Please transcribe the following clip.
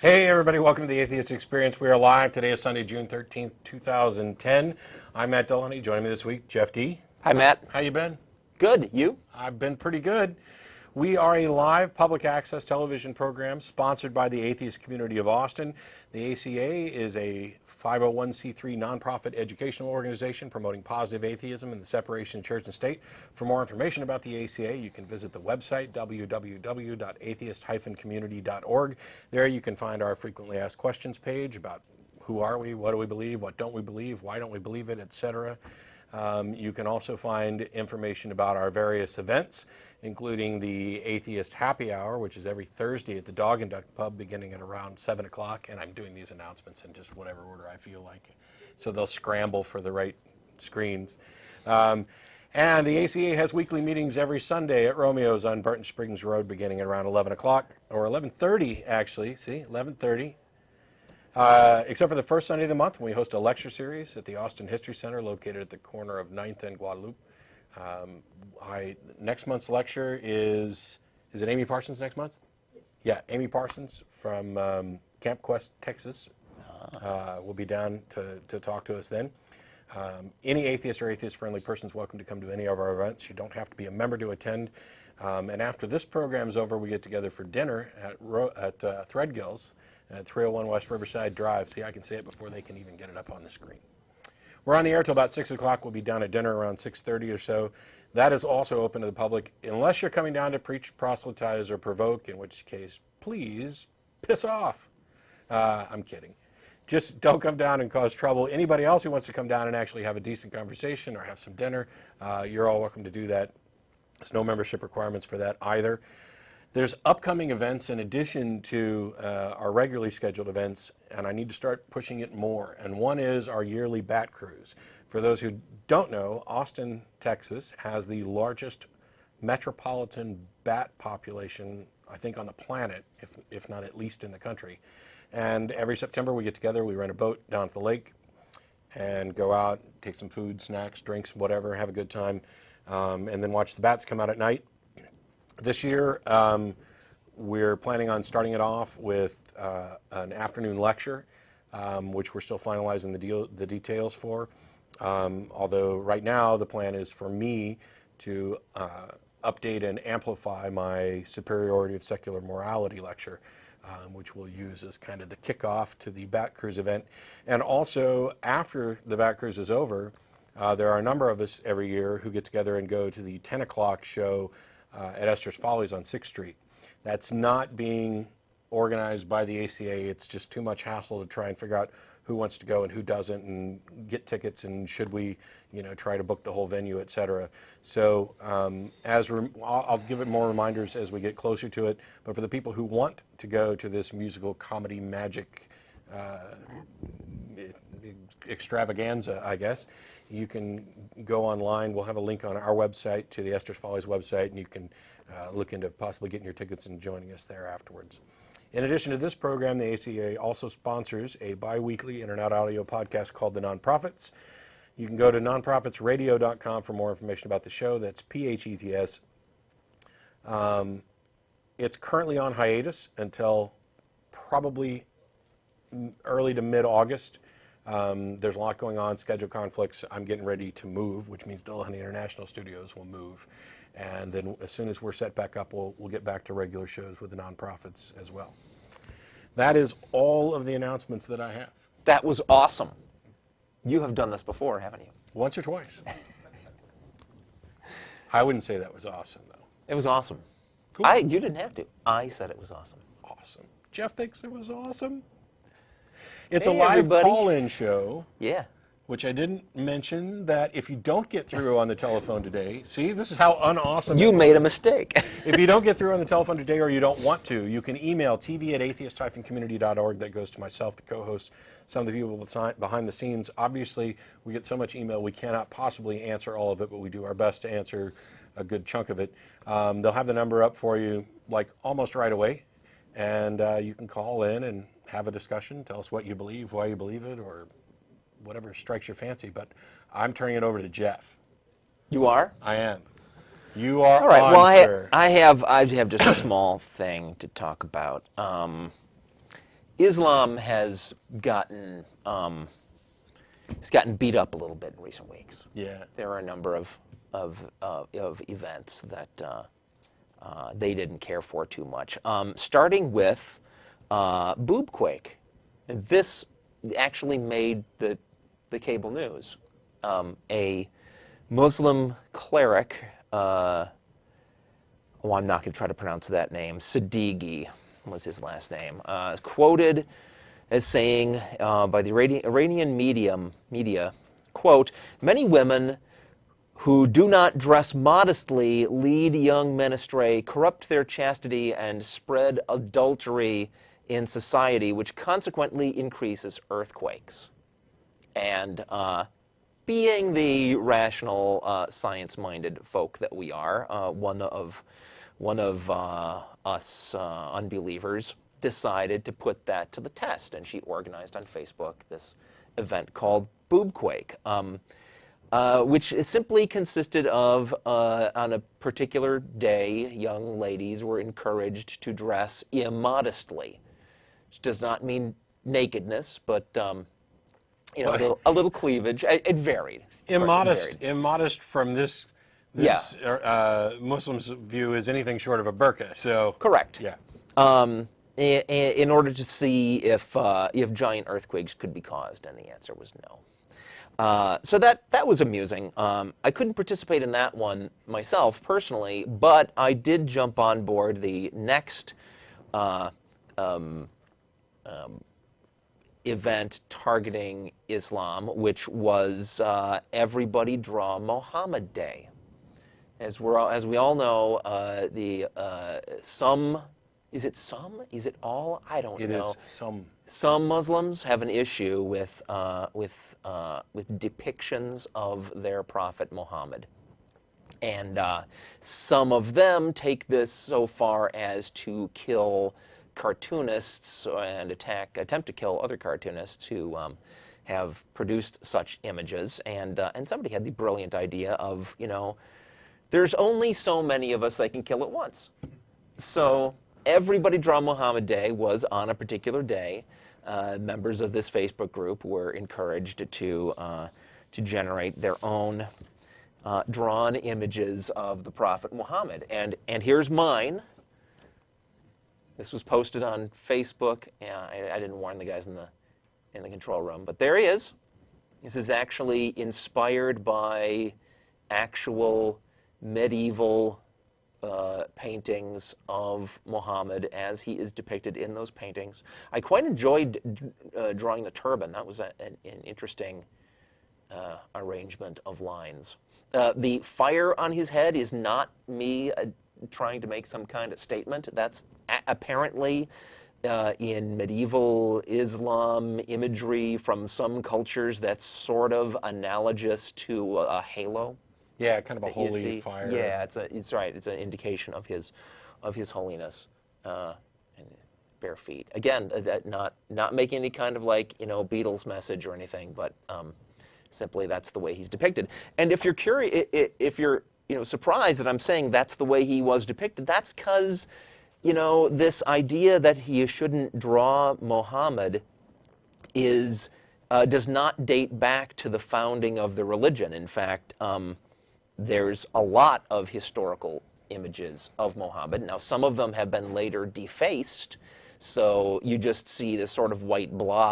Hey everybody, welcome to the Atheist Experience. We are live. Today is Sunday, June 13th, 2010. I'm Matt Delaney. Joining me this week, Jeff D. Hi, Matt. How you been? Good. You? I've been pretty good. We are a live public access television program sponsored by the Atheist Community of Austin. The ACA is a 501c3 nonprofit educational organization promoting positive atheism and the separation of church and state. For more information about the ACA, you can visit the website www.atheist-community.org. There you can find our frequently asked questions page about who are we, what do we believe, what don't we believe, why don't we believe it, etc. You can also find information about our various events, including the Atheist Happy Hour, which is every Thursday at the Dog and Duck Pub beginning at around 7 o'clock. And I'm doing these announcements in just whatever order I feel like, so they'll scramble for the right screens. And the ACA has weekly meetings every Sunday at Romeo's on Barton Springs Road beginning at around 11 o'clock, or 11:30 actually, see, 11:30. Except for the first Sunday of the month when we host a lecture series at the Austin History Center located at the corner of 9th and Guadalupe. Next month's lecture is it Amy Parsons next month? Yes. Yeah, Amy Parsons from Camp Quest, Texas. Will be down to talk to us then. Any atheist or atheist-friendly person is welcome to come to any of our events. You don't have to be a member to attend. And after this program is over, we get together for dinner at Threadgill's at 301 West Riverside Drive. See, I can say it before they can even get it up on the screen. We're on the air till about 6 o'clock. We'll be down at dinner around 6:30 or so. That is also open to the public, unless you're coming down to preach, proselytize, or provoke, in which case, please piss off. I'm kidding. Just don't come down and cause trouble. Anybody else who wants to come down and actually have a decent conversation or have some dinner, you're all welcome to do that. There's no membership requirements for that either. There's upcoming events in addition to our regularly scheduled events, and I need to start pushing it more. And one is our yearly Bat Cruise. For those who don't know, Austin, Texas has the largest metropolitan bat population, I think, on the planet, if not at least in the country. And every September we get together, we rent a boat down at the lake and go out, take some food, snacks, drinks, whatever, have a good time, and then watch the bats come out at night. This year, we're planning on starting it off with an afternoon lecture, which we're still finalizing the details for. Although right now the plan is for me to update and amplify my Superiority of Secular Morality lecture, which we'll use as kind of the kickoff to the Bat Cruise event. And also, after the Bat Cruise is over, there are a number of us every year who get together and go to the 10 o'clock show at Esther's Follies on 6th Street. That's not being organized by the ACA. It's just too much hassle to try and figure out who wants to go and who doesn't, and get tickets, and should we, try to book the whole venue, etc. So I'll give it more reminders as we get closer to it. But for the people who want to go to this musical comedy magic extravaganza, I guess, you can go online. We'll have a link on our website to the Esther's Follies website, and you can look into possibly getting your tickets and joining us there afterwards. In addition to this program, the ACA also sponsors a bi-weekly internet audio podcast called The Nonprofits. You can go to nonprofitsradio.com for more information about the show. That's PHETS. It's currently on hiatus until probably early to mid-August. There's a lot going on, schedule conflicts. I'm getting ready to move, which means Delaney International Studios will move. And then as soon as we're set back up, we'll get back to regular shows with the nonprofits as well. That is all of the announcements that I have. That was awesome. You have done this before, haven't you? Once or twice. I wouldn't say that was awesome, though. It was awesome. Cool. You didn't have to. I said it was awesome. Awesome. Jeff thinks it was awesome. It's a live call-in show. Yeah. Which I didn't mention that if you don't get through on the telephone today, see, this is how unawesome you made a mistake. If you don't get through on the telephone today, or you don't want to, you can email tv@atheist-community.org. That goes to myself, the co-host, some of the people behind the scenes. Obviously, we get so much email, we cannot possibly answer all of it, but we do our best to answer a good chunk of it. They'll have the number up for you, like, almost right away, and you can call in and have a discussion, tell us what you believe, why you believe it, or whatever strikes your fancy. But I'm turning it over to Jeff. You are? I am. You are all right. on, well, sir. I have just a small thing to talk about. Islam has gotten beat up a little bit in recent weeks. Yeah. There are a number of events that they didn't care for too much. Starting with Boobquake. This actually made the cable news. A Muslim cleric, I'm not going to try to pronounce that name, Siddiqui was his last name, quoted as saying by the Iranian media, quote, "Many women who do not dress modestly lead young men astray, corrupt their chastity, and spread adultery in society, which consequently increases earthquakes." And being the rational, science-minded folk that we are, one of us unbelievers decided to put that to the test, and she organized on Facebook this event called Boobquake, which simply consisted of, on a particular day, young ladies were encouraged to dress immodestly, which does not mean nakedness, but you know, a little cleavage. It varied. Immodest from this Muslim's view is anything short of a burqa. So correct. Yeah. In order to see if giant earthquakes could be caused, and the answer was no. So that was amusing. I couldn't participate in that one myself personally, but I did jump on board the next event targeting Islam, which was Everybody Draw Muhammad Day. As we all know, is it all? I don't know. It is some. Some Muslims have an issue with depictions of their prophet Muhammad, and some of them take this so far as to kill cartoonists and attempt to kill other cartoonists who have produced such images. And somebody had the brilliant idea of, you know, there's only so many of us that can kill at once. So Everybody Draw Muhammad Day was on a particular day. Members of this Facebook group were encouraged to generate their own drawn images of the Prophet Muhammad. And here's mine. This was posted on Facebook. I didn't warn the guys in the control room, but there he is. This is actually inspired by actual medieval paintings of Muhammad as he is depicted in those paintings. I quite enjoyed drawing the turban. That was an interesting arrangement of lines. The fire on his head is not me trying to make some kind of statement. That's apparently in medieval Islam imagery from some cultures that's sort of analogous to a halo. Yeah, kind of a holy fire. Yeah, it's right. It's an indication of his holiness and bare feet. Again, not making any kind of, like, you know, Beatles message or anything, but simply that's the way he's depicted. And if you're curious, if you're surprised that I'm saying that's the way he was depicted, that's because, you know, this idea that you shouldn't draw Muhammad does not date back to the founding of the religion. In fact, there's a lot of historical images of Muhammad. Now, some of them have been later defaced, so you just see this sort of white blob